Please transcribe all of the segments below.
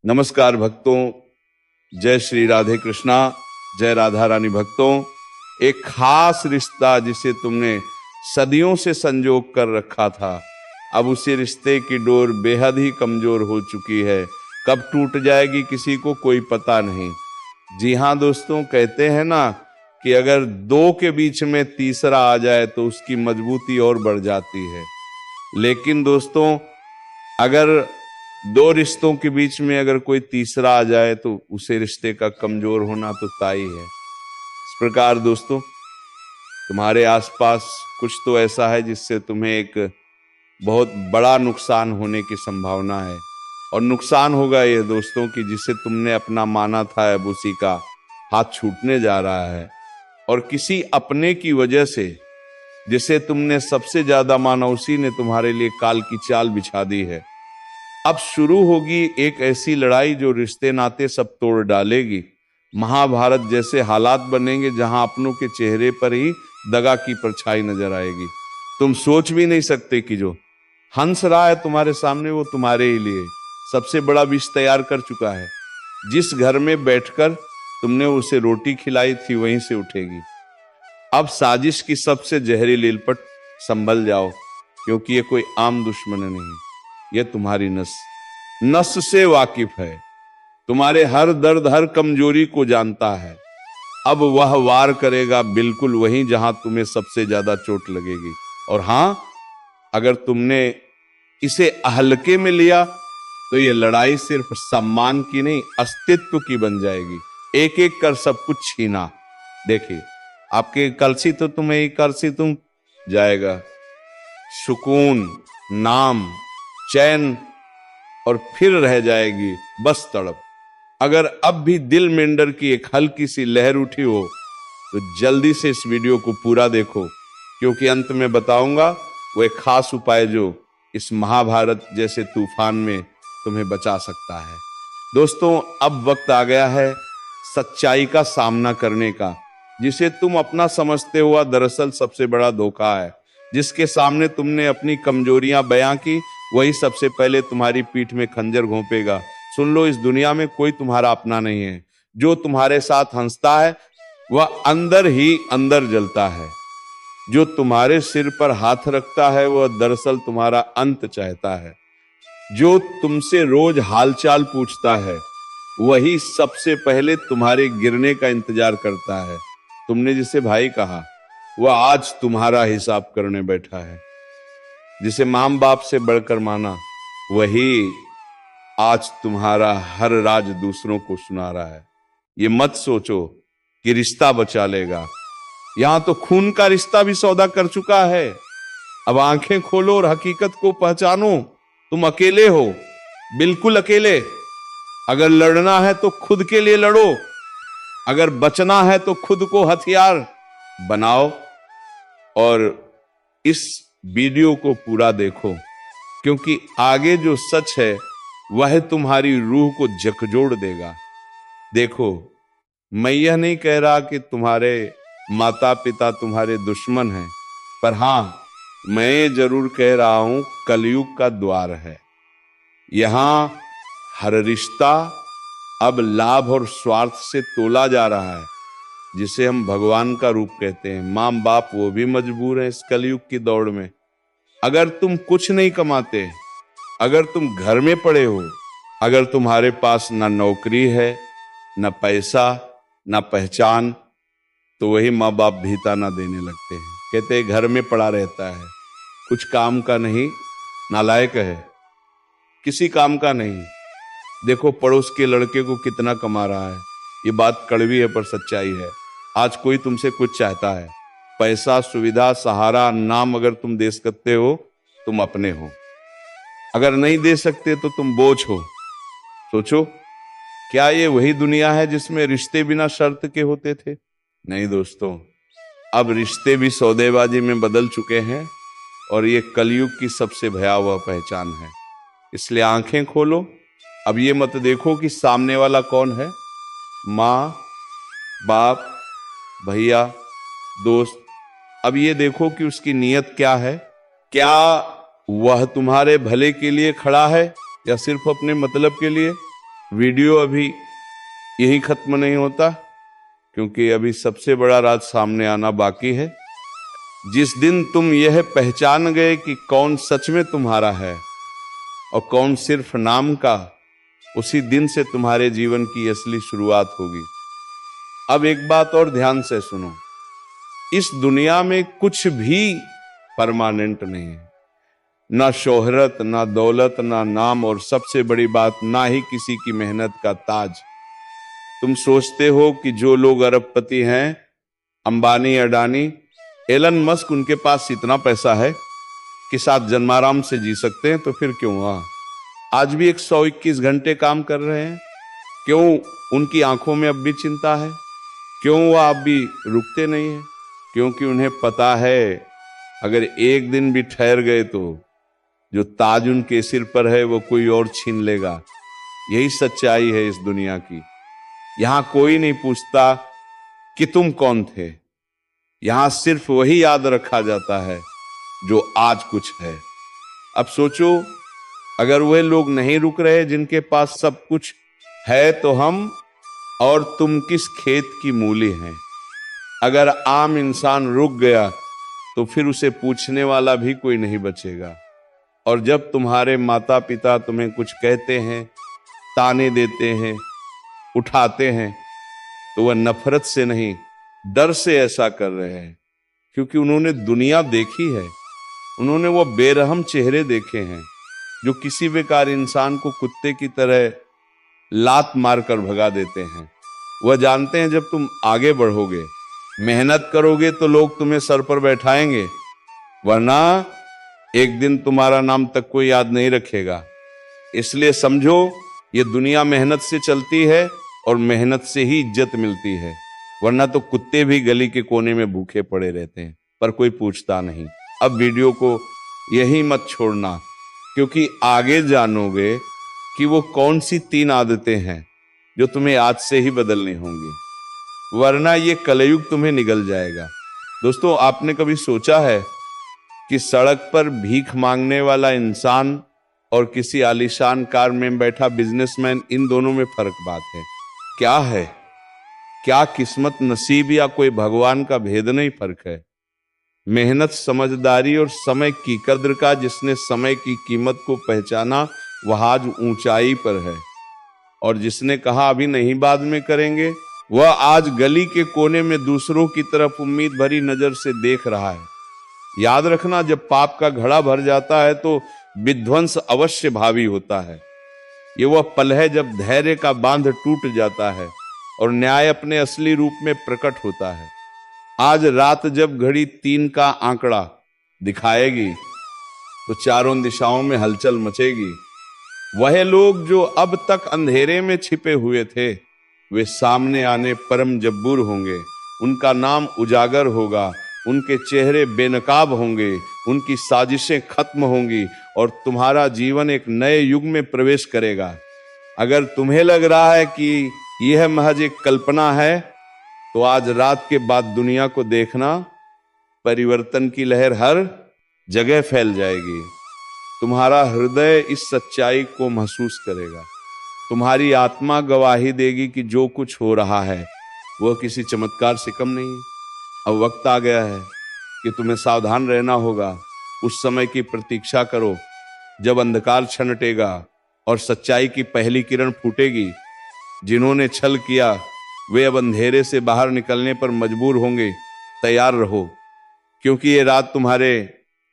नमस्कार भक्तों, जय श्री राधे कृष्णा, जय राधा रानी भक्तों। एक खास रिश्ता जिसे तुमने सदियों से संजोग कर रखा था, अब उसी रिश्ते की डोर बेहद ही कमजोर हो चुकी है। कब टूट जाएगी किसी को कोई पता नहीं। जी हाँ दोस्तों, कहते हैं ना कि अगर दो के बीच में तीसरा आ जाए तो उसकी मजबूती और बढ़ जाती है। लेकिन दोस्तों, अगर दो रिश्तों के बीच में अगर कोई तीसरा आ जाए तो उसे रिश्ते का कमजोर होना तो तय है। इस प्रकार दोस्तों, तुम्हारे आसपास कुछ तो ऐसा है जिससे तुम्हें एक बहुत बड़ा नुकसान होने की संभावना है। और नुकसान होगा ये दोस्तों कि जिसे तुमने अपना माना था अब उसी का हाथ छूटने जा रहा है। और किसी अपने की वजह से जिसे तुमने सबसे ज्यादा माना उसी ने तुम्हारे लिए काल की चाल बिछा दी है। अब शुरू होगी एक ऐसी लड़ाई जो रिश्ते नाते सब तोड़ डालेगी। महाभारत जैसे हालात बनेंगे जहां अपनों के चेहरे पर ही दगा की परछाई नजर आएगी। तुम सोच भी नहीं सकते कि जो हंस रहा है तुम्हारे सामने वो तुम्हारे ही लिए सबसे बड़ा विष तैयार कर चुका है। जिस घर में बैठकर तुमने उसे रोटी खिलाई थी वहीं से उठेगी। अब साजिश की सबसे जहरीली लिपट संभल जाओ, क्योंकि ये कोई आम दुश्मन नहीं, ये तुम्हारी नस नस से वाकिफ है। तुम्हारे हर दर्द हर कमजोरी को जानता है। अब वह वार करेगा बिल्कुल वहीं जहां तुम्हें सबसे ज्यादा चोट लगेगी। और हां, अगर तुमने इसे हल्के में लिया तो ये लड़ाई सिर्फ सम्मान की नहीं, अस्तित्व की बन जाएगी। एक एक कर सब कुछ छीना। देखिए, आपके कलसी तो तुम्हें ही कलसी तुम जाएगा। सुकून, नाम, चैन, और फिर रह जाएगी बस तड़प। अगर अब भी दिल में अंदर की एक हल्की सी लहर उठी हो तो जल्दी से इस वीडियो को पूरा देखो, क्योंकि अंत में बताऊंगा वो एक खास उपाय जो इस महाभारत जैसे तूफान में तुम्हें बचा सकता है। दोस्तों, अब वक्त आ गया है सच्चाई का सामना करने का। जिसे तुम अपना समझते हुआ दरअसल सबसे बड़ा धोखा है। जिसके सामने तुमने अपनी कमजोरियां बयां की वही सबसे पहले तुम्हारी पीठ में खंजर घोंपेगा। सुन लो, इस दुनिया में कोई तुम्हारा अपना नहीं है। जो तुम्हारे साथ हंसता है वह अंदर ही अंदर जलता है। जो तुम्हारे सिर पर हाथ रखता है वह दरअसल तुम्हारा अंत चाहता है। जो तुमसे रोज हालचाल पूछता है वही सबसे पहले तुम्हारे गिरने का इंतजार करता है। तुमने जिसे भाई कहा वह आज तुम्हारा हिसाब करने बैठा है। जिसे मां बाप से बढ़कर माना वही आज तुम्हारा हर राज दूसरों को सुना रहा है। ये मत सोचो कि रिश्ता बचा लेगा। यहां तो खून का रिश्ता भी सौदा कर चुका है। अब आंखें खोलो और हकीकत को पहचानो। तुम अकेले हो, बिल्कुल अकेले। अगर लड़ना है तो खुद के लिए लड़ो। अगर बचना है तो खुद को हथियार बनाओ। और इस वीडियो को पूरा देखो, क्योंकि आगे जो सच है वह तुम्हारी रूह को झकझोर देगा। देखो, मैं यह नहीं कह रहा कि तुम्हारे माता पिता तुम्हारे दुश्मन हैं, पर हां, मैं ये जरूर कह रहा हूं कलयुग का द्वार है। यहां हर रिश्ता अब लाभ और स्वार्थ से तोला जा रहा है, जिसे हम भगवान का रूप कहते हैं। मां बाप वो भी मजबूर है इस कलयुग की दौड़ में। अगर तुम कुछ नहीं कमाते, अगर तुम घर में पड़े हो, अगर तुम्हारे पास ना नौकरी है, ना पैसा, ना पहचान, तो वही माँ बाप भी ताना देने लगते हैं। कहते हैं घर में पड़ा रहता है, कुछ काम का नहीं, नालायक है, किसी काम का नहीं। देखो पड़ोस के लड़के को कितना कमा रहा है। ये बात कड़वी है पर सच्चाई है। आज कोई तुमसे कुछ चाहता है, पैसा, सुविधा, सहारा, नाम अगर तुम दे सकते हो तुम अपने हो, अगर नहीं दे सकते तो तुम बोझ हो। सोचो, क्या ये वही दुनिया है जिसमें रिश्ते बिना शर्त के होते थे? नहीं दोस्तों, अब रिश्ते भी सौदेबाजी में बदल चुके हैं और ये कलयुग की सबसे भयावह पहचान है। इसलिए आंखें खोलो। अब ये मत देखो कि सामने वाला कौन है, माँ, बाप, भैया, दोस्त। अब ये देखो कि उसकी नीयत क्या है। क्या वह तुम्हारे भले के लिए खड़ा है या सिर्फ अपने मतलब के लिए? वीडियो अभी यही खत्म नहीं होता, क्योंकि अभी सबसे बड़ा राज सामने आना बाकी है। जिस दिन तुम यह पहचान गए कि कौन सच में तुम्हारा है और कौन सिर्फ नाम का, उसी दिन से तुम्हारे जीवन की असली शुरुआत होगी। अब एक बात और ध्यान से सुनो, इस दुनिया में कुछ भी परमानेंट नहीं है, ना शोहरत, ना दौलत, ना नाम, और सबसे बड़ी बात, ना ही किसी की मेहनत का ताज। तुम सोचते हो कि जो लोग अरबपति हैं, अंबानी, अडानी, एलन मस्क, उनके पास इतना पैसा है कि साथ जन्माराम से जी सकते हैं, तो फिर क्यों आज भी 121 घंटे काम कर रहे हैं? क्यों उनकी आंखों में अब भी चिंता है? क्यों वह अब भी रुकते नहीं है? क्योंकि उन्हें पता है अगर एक दिन भी ठहर गए तो जो ताज उनके सिर पर है वो कोई और छीन लेगा। यही सच्चाई है इस दुनिया की। यहां कोई नहीं पूछता कि तुम कौन थे, यहां सिर्फ वही याद रखा जाता है जो आज कुछ है। अब सोचो, अगर वे लोग नहीं रुक रहे जिनके पास सब कुछ है, तो हम और तुम किस खेत की मूली हैं? अगर आम इंसान रुक गया तो फिर उसे पूछने वाला भी कोई नहीं बचेगा। और जब तुम्हारे माता पिता तुम्हें कुछ कहते हैं, ताने देते हैं, उठाते हैं, तो वह नफरत से नहीं, डर से ऐसा कर रहे हैं, क्योंकि उन्होंने दुनिया देखी है। उन्होंने वो बेरहम चेहरे देखे हैं जो किसी बेकार इंसान को कुत्ते की तरह लात मारकर भगा देते हैं। वह जानते हैं जब तुम आगे बढ़ोगे, मेहनत करोगे, तो लोग तुम्हें सर पर बैठाएंगे, वरना एक दिन तुम्हारा नाम तक कोई याद नहीं रखेगा। इसलिए समझो, ये दुनिया मेहनत से चलती है और मेहनत से ही इज्जत मिलती है, वरना तो कुत्ते भी गली के कोने में भूखे पड़े रहते हैं, पर कोई पूछता नहीं। अब वीडियो को यही मत छोड़ना, क्योंकि आगे जानोगे कि वो कौन सी 3 आदतें हैं जो तुम्हें आज से ही बदलनी होंगी, वरना ये कलयुग तुम्हें निगल जाएगा। दोस्तों, आपने कभी सोचा है कि सड़क पर भीख मांगने वाला इंसान और किसी आलीशान कार में बैठा बिजनेसमैन, इन दोनों में फर्क बात है क्या है? क्या किस्मत, नसीब या कोई भगवान का भेद नहीं फर्क है? मेहनत, समझदारी और समय की कद्र का जिसने समय की कीमत को पहचाना, वह आज ऊंचाई पर है। और जिसने कहा अभी नहीं, बाद में करेंगे, वह आज गली के कोने में दूसरों की तरफ उम्मीद भरी नजर से देख रहा है। याद रखना, जब पाप का घड़ा भर जाता है तो विध्वंस अवश्य भावी होता है। ये वह पल है जब धैर्य का बांध टूट जाता है और न्याय अपने असली रूप में प्रकट होता है। आज रात जब घड़ी 3 का आंकड़ा दिखाएगी तो चारों दिशाओं में हलचल मचेगी। वह लोग जो अब तक अंधेरे में छिपे हुए थे, वे सामने आने परम जब्बूर होंगे। उनका नाम उजागर होगा, उनके चेहरे बेनकाब होंगे, उनकी साजिशें खत्म होंगी और तुम्हारा जीवन एक नए युग में प्रवेश करेगा। अगर तुम्हें लग रहा है कि यह महज एक कल्पना है, तो आज रात के बाद दुनिया को देखना, परिवर्तन की लहर हर जगह फैल जाएगी। तुम्हारा हृदय इस सच्चाई को महसूस करेगा। तुम्हारी आत्मा गवाही देगी कि जो कुछ हो रहा है वह किसी चमत्कार से कम नहीं है। अब वक्त आ गया है कि तुम्हें सावधान रहना होगा। उस समय की प्रतीक्षा करो जब अंधकार छनटेगा और सच्चाई की पहली किरण फूटेगी। जिन्होंने छल किया वे अब अंधेरे से बाहर निकलने पर मजबूर होंगे। तैयार रहो, क्योंकि ये रात तुम्हारे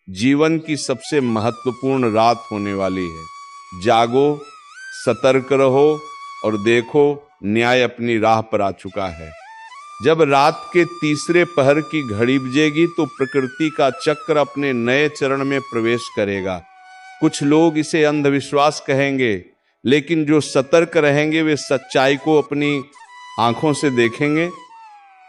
जीवन की सबसे महत्वपूर्ण रात होने वाली है। जागो, सतर्क रहो और देखो, न्याय अपनी राह पर आ चुका है। जब रात के तीसरे पहर की घड़ी बजेगी तो प्रकृति का चक्र अपने नए चरण में प्रवेश करेगा। कुछ लोग इसे अंधविश्वास कहेंगे, लेकिन जो सतर्क रहेंगे वे सच्चाई को अपनी आंखों से देखेंगे।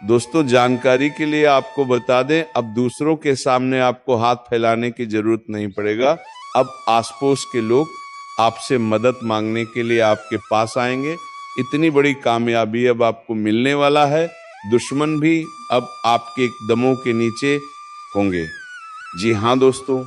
दोस्तों, जानकारी के लिए आपको बता दें, अब दूसरों के सामने आपको हाथ फैलाने की जरूरत नहीं पड़ेगा। अब आस पड़ोस के लोग आपसे मदद मांगने के लिए आपके पास आएंगे। इतनी बड़ी कामयाबी अब आपको मिलने वाला है। दुश्मन भी अब आपके कदमों के नीचे होंगे। जी हाँ दोस्तों,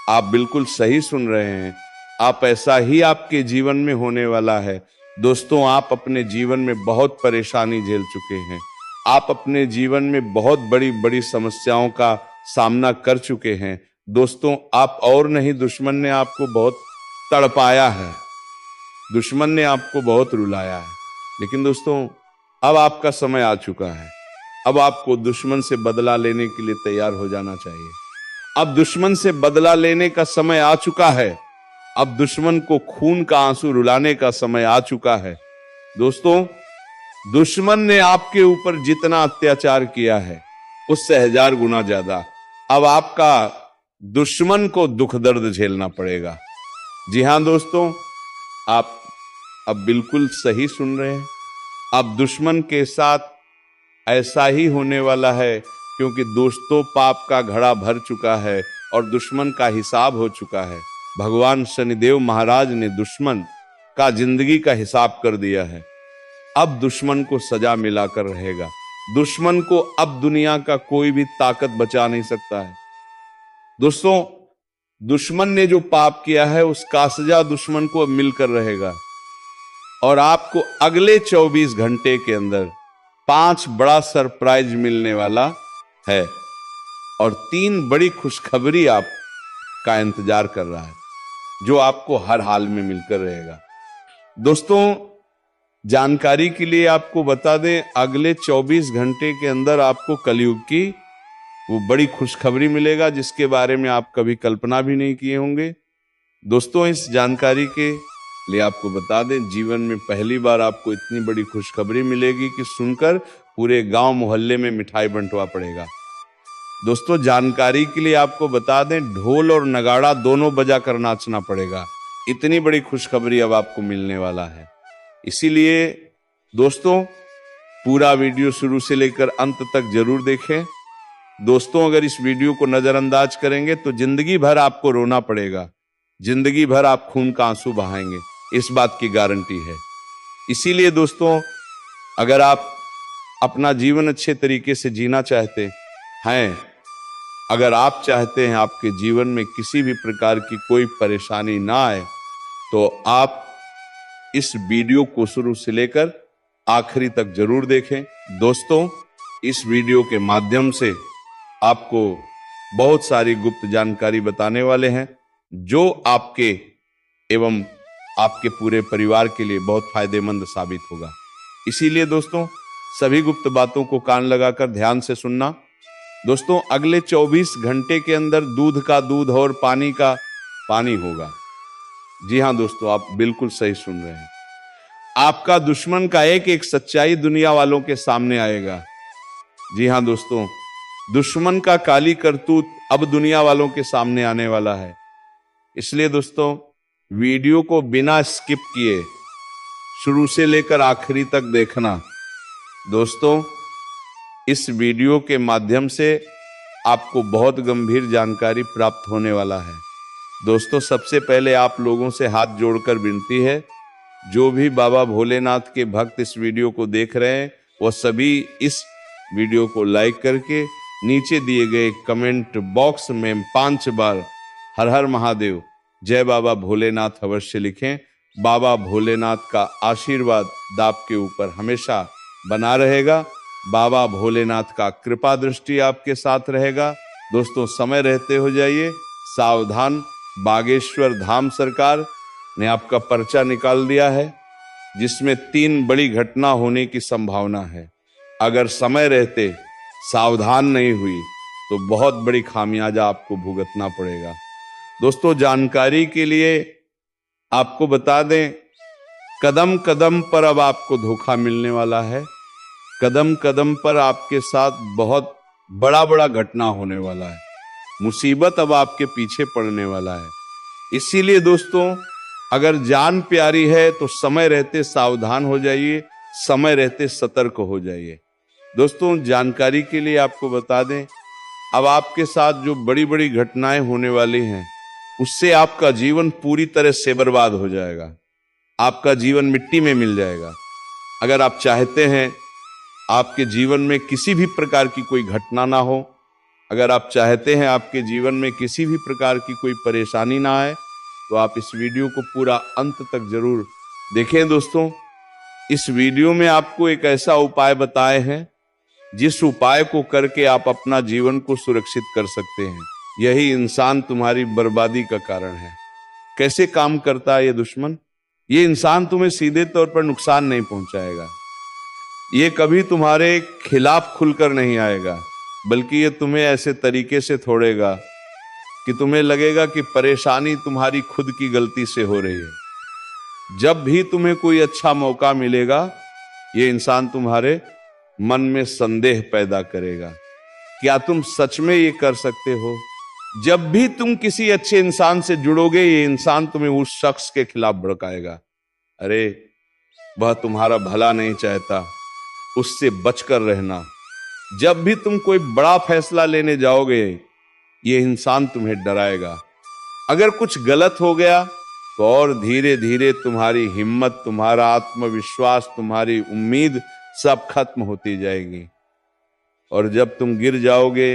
आप बिल्कुल सही सुन रहे हैं। आप ऐसा ही आपके जीवन में होने वाला है। दोस्तों, आप अपने जीवन में बहुत परेशानी झेल चुके हैं। आप अपने जीवन में बहुत बड़ी बड़ी समस्याओं का सामना कर चुके हैं। दोस्तों, आप और नहीं, दुश्मन ने आपको बहुत तड़पाया है, दुश्मन ने आपको बहुत रुलाया है। लेकिन दोस्तों, अब आपका समय आ चुका है। अब आपको दुश्मन से बदला लेने के लिए तैयार हो जाना चाहिए। अब दुश्मन से बदला लेने का समय आ चुका है। अब दुश्मन को खून का आंसू रुलाने का समय आ चुका है। दोस्तों, दुश्मन ने आपके ऊपर जितना अत्याचार किया है उससे 1000 गुना ज्यादा अब आपका दुश्मन को दुख दर्द झेलना पड़ेगा। जी हां दोस्तों, आप अब बिल्कुल सही सुन रहे हैं। अब दुश्मन के साथ ऐसा ही होने वाला है, क्योंकि दोस्तों पाप का घड़ा भर चुका है और दुश्मन का हिसाब हो चुका है। भगवान शनिदेव महाराज ने दुश्मन का जिंदगी का हिसाब कर दिया है। अब दुश्मन को सजा मिलाकर रहेगा। दुश्मन को अब दुनिया का कोई भी ताकत बचा नहीं सकता है। दोस्तों, दुश्मन ने जो पाप किया है उसका सजा दुश्मन को अब मिलकर रहेगा। और आपको अगले 24 घंटे के अंदर 5 बड़ा सरप्राइज मिलने वाला है और 3 बड़ी खुशखबरी आपका इंतजार कर रहा है, जो आपको हर हाल में मिलकर रहेगा। दोस्तों, जानकारी के लिए आपको बता दें, अगले 24 घंटे के अंदर आपको कलयुग की वो बड़ी खुशखबरी मिलेगा, जिसके बारे में आप कभी कल्पना भी नहीं किए होंगे। दोस्तों, इस जानकारी के लिए आपको बता दें, जीवन में पहली बार आपको इतनी बड़ी खुशखबरी मिलेगी कि सुनकर पूरे गांव मोहल्ले में मिठाई बंटवा पड़ेगा। दोस्तों, जानकारी के लिए आपको बता दें, ढोल और नगाड़ा दोनों बजा कर नाचना पड़ेगा। इतनी बड़ी खुशखबरी अब आपको मिलने वाला है। इसीलिए दोस्तों, पूरा वीडियो शुरू से लेकर अंत तक जरूर देखें। दोस्तों, अगर इस वीडियो को नजरअंदाज करेंगे तो जिंदगी भर आपको रोना पड़ेगा, जिंदगी भर आप खून का आंसू बहाएंगे, इस बात की गारंटी है। इसीलिए दोस्तों, अगर आप अपना जीवन अच्छे तरीके से जीना चाहते हैं, अगर आप चाहते हैं आपके जीवन में किसी भी प्रकार की कोई परेशानी ना आए, तो आप इस वीडियो को शुरू से लेकर आखिरी तक जरूर देखें। दोस्तों, इस वीडियो के माध्यम से आपको बहुत सारी गुप्त जानकारी बताने वाले हैं, जो आपके एवं आपके पूरे परिवार के लिए बहुत फायदेमंद साबित होगा। इसीलिए दोस्तों, सभी गुप्त बातों को कान लगाकर ध्यान से सुनना। दोस्तों, अगले 24 घंटे के अंदर दूध का दूध और पानी का पानी होगा। जी हां दोस्तों, आप बिल्कुल सही सुन रहे हैं। आपका दुश्मन का एक एक सच्चाई दुनिया वालों के सामने आएगा। जी हां दोस्तों, दुश्मन का काली करतूत अब दुनिया वालों के सामने आने वाला है। इसलिए दोस्तों, वीडियो को बिना स्किप किए शुरू से लेकर आखिरी तक देखना। दोस्तों, इस वीडियो के माध्यम से आपको बहुत गंभीर जानकारी प्राप्त होने वाला है। दोस्तों, सबसे पहले आप लोगों से हाथ जोड़कर विनती है, जो भी बाबा भोलेनाथ के भक्त इस वीडियो को देख रहे हैं, वो सभी इस वीडियो को लाइक करके नीचे दिए गए कमेंट बॉक्स में 5 बार हर हर महादेव, जय बाबा भोलेनाथ अवश्य लिखें। बाबा भोलेनाथ का आशीर्वाद आपके ऊपर हमेशा बना रहेगा। बाबा भोलेनाथ का कृपा दृष्टि आपके साथ रहेगा। दोस्तों, समय रहते हो जाइए सावधान। बागेश्वर धाम सरकार ने आपका पर्चा निकाल दिया है, जिसमें 3 बड़ी घटना होने की संभावना है। अगर समय रहते सावधान नहीं हुई तो बहुत बड़ी खामियाजा आपको भुगतना पड़ेगा। दोस्तों, जानकारी के लिए आपको बता दें, कदम कदम पर अब आपको धोखा मिलने वाला है। कदम कदम पर आपके साथ बहुत बड़ा बड़ा घटना होने वाला है। मुसीबत अब आपके पीछे पड़ने वाला है। इसीलिए दोस्तों, अगर जान प्यारी है तो समय रहते सावधान हो जाइए, समय रहते सतर्क हो जाइए। दोस्तों, जानकारी के लिए आपको बता दें, अब आपके साथ जो बड़ी बड़ी घटनाएं होने वाली हैं, उससे आपका जीवन पूरी तरह से बर्बाद हो जाएगा। आपका जीवन मिट्टी में मिल जाएगा। अगर आप चाहते हैं आपके जीवन में किसी भी प्रकार की कोई घटना ना हो, अगर आप चाहते हैं आपके जीवन में किसी भी प्रकार की कोई परेशानी ना आए, तो आप इस वीडियो को पूरा अंत तक जरूर देखें। दोस्तों, इस वीडियो में आपको एक ऐसा उपाय बताए हैं जिस उपाय को करके आप अपना जीवन को सुरक्षित कर सकते हैं। यही इंसान तुम्हारी बर्बादी का कारण है। कैसे काम करता है ये दुश्मन? ये इंसान तुम्हें सीधे तौर पर नुकसान नहीं पहुंचाएगा, ये कभी तुम्हारे खिलाफ खुलकर नहीं आएगा, बल्कि ये तुम्हें ऐसे तरीके से तोड़ेगा कि तुम्हें लगेगा कि परेशानी तुम्हारी खुद की गलती से हो रही है। जब भी तुम्हें कोई अच्छा मौका मिलेगा, ये इंसान तुम्हारे मन में संदेह पैदा करेगा, क्या तुम सच में ये कर सकते हो? जब भी तुम किसी अच्छे इंसान से जुड़ोगे, ये इंसान तुम्हें उस शख्स के खिलाफ भड़काएगा। अरे वह तुम्हारा भला नहीं चाहता, उससे बचकर रहना। जब भी तुम कोई बड़ा फैसला लेने जाओगे, ये इंसान तुम्हें डराएगा। अगर कुछ गलत हो गया तो और धीरे धीरे तुम्हारी हिम्मत, तुम्हारा आत्मविश्वास, तुम्हारी उम्मीद सब खत्म होती जाएगी। और जब तुम गिर जाओगे,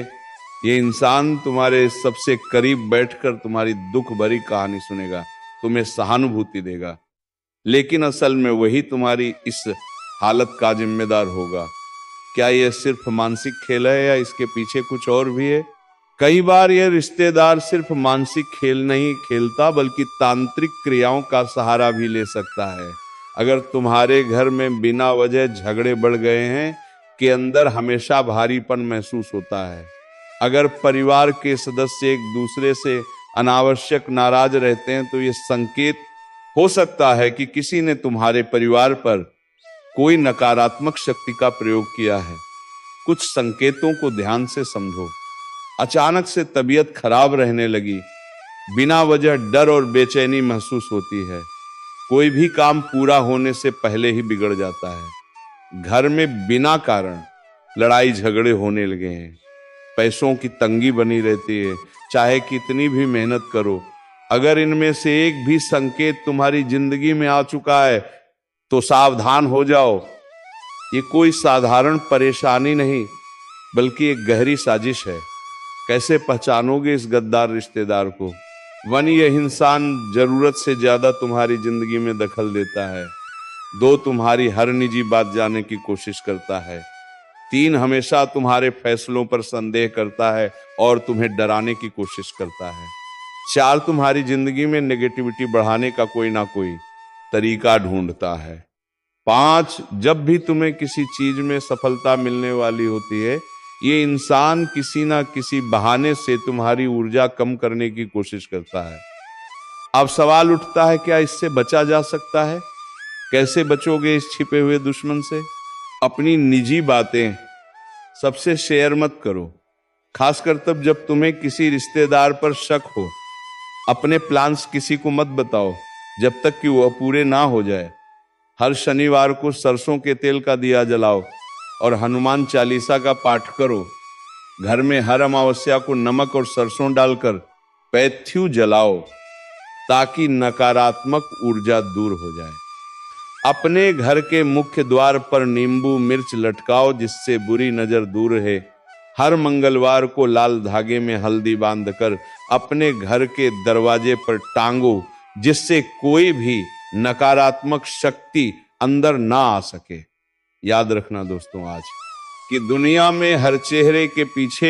ये इंसान तुम्हारे सबसे करीब बैठकर तुम्हारी दुख भरी कहानी सुनेगा, तुम्हें सहानुभूति देगा, लेकिन असल में वही तुम्हारी इस हालत का जिम्मेदार होगा। क्या यह सिर्फ मानसिक खेल है या इसके पीछे कुछ और भी है? कई बार यह रिश्तेदार सिर्फ मानसिक खेल नहीं खेलता, बल्कि तांत्रिक क्रियाओं का सहारा भी ले सकता है। अगर तुम्हारे घर में बिना वजह झगड़े बढ़ गए हैं, के अंदर हमेशा भारीपन महसूस होता है, अगर परिवार के सदस्य एक दूसरे से अनावश्यक नाराज रहते हैं, तो ये संकेत हो सकता है कि किसी ने तुम्हारे परिवार पर कोई नकारात्मक शक्ति का प्रयोग किया है। कुछ संकेतों को ध्यान से समझो। अचानक से तबीयत खराब रहने लगी, बिना वजह डर और बेचैनी महसूस होती है, कोई भी काम पूरा होने से पहले ही बिगड़ जाता है, घर में बिना कारण लड़ाई झगड़े होने लगे हैं, पैसों की तंगी बनी रहती है, चाहे कितनी भी मेहनत करो। अगर इनमें से एक भी संकेत तुम्हारी जिंदगी में आ चुका है तो सावधान हो जाओ। ये कोई साधारण परेशानी नहीं, बल्कि एक गहरी साजिश है। कैसे पहचानोगे इस गद्दार रिश्तेदार को? 1, यह इंसान जरूरत से ज्यादा तुम्हारी जिंदगी में दखल देता है। 2, तुम्हारी हर निजी बात जानने की कोशिश करता है। 3, हमेशा तुम्हारे फैसलों पर संदेह करता है और तुम्हें डराने की कोशिश करता है। 4, तुम्हारी जिंदगी में नेगेटिविटी बढ़ाने का कोई ना कोई तरीका ढूंढता है। 5, जब भी तुम्हें किसी चीज में सफलता मिलने वाली होती है, ये इंसान किसी ना किसी बहाने से तुम्हारी ऊर्जा कम करने की कोशिश करता है। अब सवाल उठता है, क्या इससे बचा जा सकता है? कैसे बचोगे इस छिपे हुए दुश्मन से? अपनी निजी बातें सबसे शेयर मत करो, खासकर तब जब तुम्हें किसी रिश्तेदार पर शक हो। अपने प्लान्स किसी को मत बताओ जब तक कि वह पूरे ना हो जाए। हर शनिवार को सरसों के तेल का दिया जलाओ और हनुमान चालीसा का पाठ करो। घर में हर अमावस्या को नमक और सरसों डालकर पैथ्यू जलाओ, ताकि नकारात्मक ऊर्जा दूर हो जाए। अपने घर के मुख्य द्वार पर नींबू मिर्च लटकाओ, जिससे बुरी नजर दूर रहे। हर मंगलवार को लाल धागे में हल्दी बांधकर अपने घर के दरवाजे पर टांगो, जिससे कोई भी नकारात्मक शक्ति अंदर ना आ सके। याद रखना दोस्तों, आज कि दुनिया में हर चेहरे के पीछे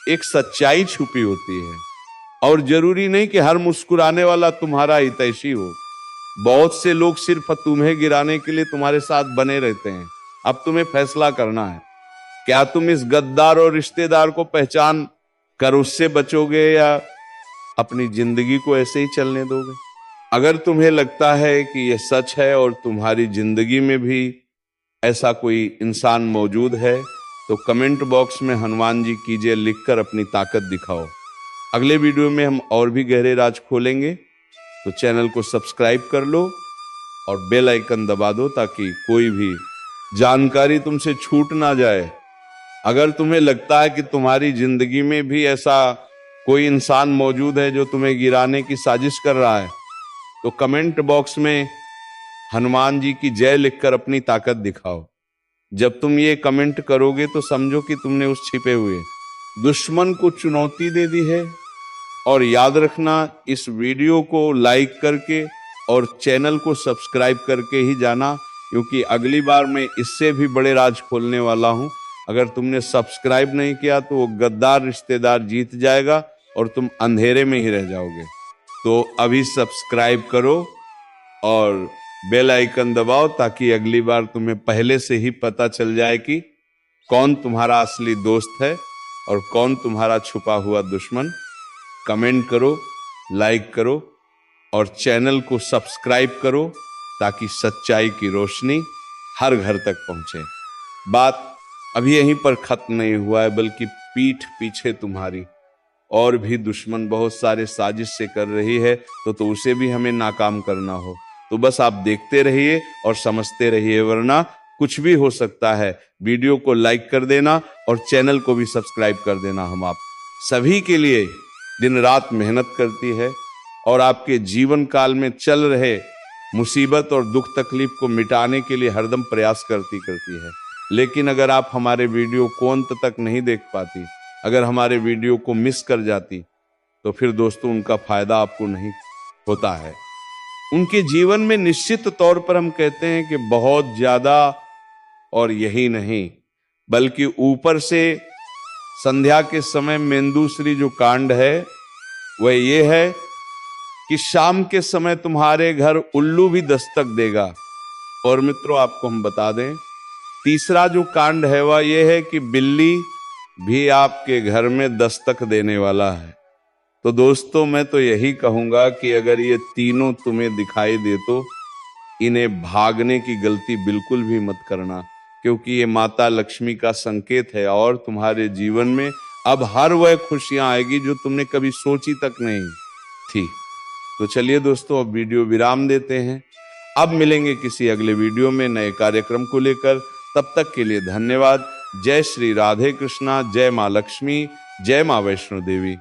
एक सच्चाई छुपी होती है, और जरूरी नहीं कि हर मुस्कुराने वाला तुम्हारा हितैषी हो। बहुत से लोग सिर्फ तुम्हें गिराने के लिए तुम्हारे साथ बने रहते हैं। अब तुम्हें फैसला करना है, क्या तुम इस गद्दार और रिश्तेदार को पहचान कर उससे बचोगे या अपनी जिंदगी को ऐसे ही चलने दोगे? अगर तुम्हें लगता है कि यह सच है और तुम्हारी जिंदगी में भी ऐसा कोई इंसान मौजूद है, तो कमेंट बॉक्स में हनुमान जी कीजिए लिखकर अपनी ताकत दिखाओ। अगले वीडियो में हम और भी गहरे राज खोलेंगे, तो चैनल को सब्सक्राइब कर लो और बेल आइकन दबा दो, ताकि कोई भी जानकारी तुमसे छूट ना जाए। अगर तुम्हें लगता है कि तुम्हारी जिंदगी में भी ऐसा कोई इंसान मौजूद है जो तुम्हें गिराने की साजिश कर रहा है, तो कमेंट बॉक्स में हनुमान जी की जय लिखकर अपनी ताकत दिखाओ। जब तुम ये कमेंट करोगे तो समझो कि तुमने उस छिपे हुए दुश्मन को चुनौती दे दी है। और याद रखना, इस वीडियो को लाइक करके और चैनल को सब्सक्राइब करके ही जाना, क्योंकि अगली बार मैं इससे भी बड़े राज खोलने वाला हूं। अगर तुमने सब्सक्राइब नहीं किया तो वो गद्दार रिश्तेदार जीत जाएगा और तुम अंधेरे में ही रह जाओगे। तो अभी सब्सक्राइब करो और बेल आइकन दबाओ ताकि अगली बार तुम्हें पहले से ही पता चल जाए कि कौन तुम्हारा असली दोस्त है और कौन तुम्हारा छुपा हुआ दुश्मन। कमेंट करो, लाइक करो और चैनल को सब्सक्राइब करो ताकि सच्चाई की रोशनी हर घर तक पहुंचे। बात अभी यहीं पर खत्म नहीं हुआ है, बल्कि पीठ पीछे तुम्हारी और भी दुश्मन बहुत सारे साजिश से कर रही है, तो उसे भी हमें नाकाम करना हो तो बस आप देखते रहिए और समझते रहिए, वरना कुछ भी हो सकता है। वीडियो को लाइक कर देना और चैनल को भी सब्सक्राइब कर देना। हम आप सभी के लिए दिन रात मेहनत करती है और आपके जीवन काल में चल रहे मुसीबत और दुख तकलीफ को मिटाने के लिए हरदम प्रयास करती है। लेकिन अगर आप हमारे वीडियो को अंत तक नहीं देख पाती, अगर हमारे वीडियो को मिस कर जाती, तो फिर दोस्तों उनका फायदा आपको नहीं होता है। उनके जीवन में निश्चित तौर पर हम कहते हैं कि बहुत ज्यादा, और यही नहीं बल्कि ऊपर से संध्या के समय मेंदूश्री जो कांड है वह ये है कि शाम के समय तुम्हारे घर उल्लू भी दस्तक देगा। और मित्रों आपको हम बता दें, तीसरा जो कांड है वह यह है कि बिल्ली भी आपके घर में दस्तक देने वाला है। तो दोस्तों मैं तो यही कहूंगा कि अगर ये तीनों तुम्हें दिखाई दे तो इन्हें भागने की गलती बिल्कुल भी मत करना, क्योंकि ये माता लक्ष्मी का संकेत है और तुम्हारे जीवन में अब हर वह खुशियां आएगी जो तुमने कभी सोची तक नहीं थी। तो चलिए दोस्तों अब वीडियो विराम देते हैं। अब मिलेंगे किसी अगले वीडियो में नए कार्यक्रम को लेकर। तब तक के लिए धन्यवाद। जय श्री राधे कृष्णा, जय मां लक्ष्मी, जय मां वैष्णो देवी।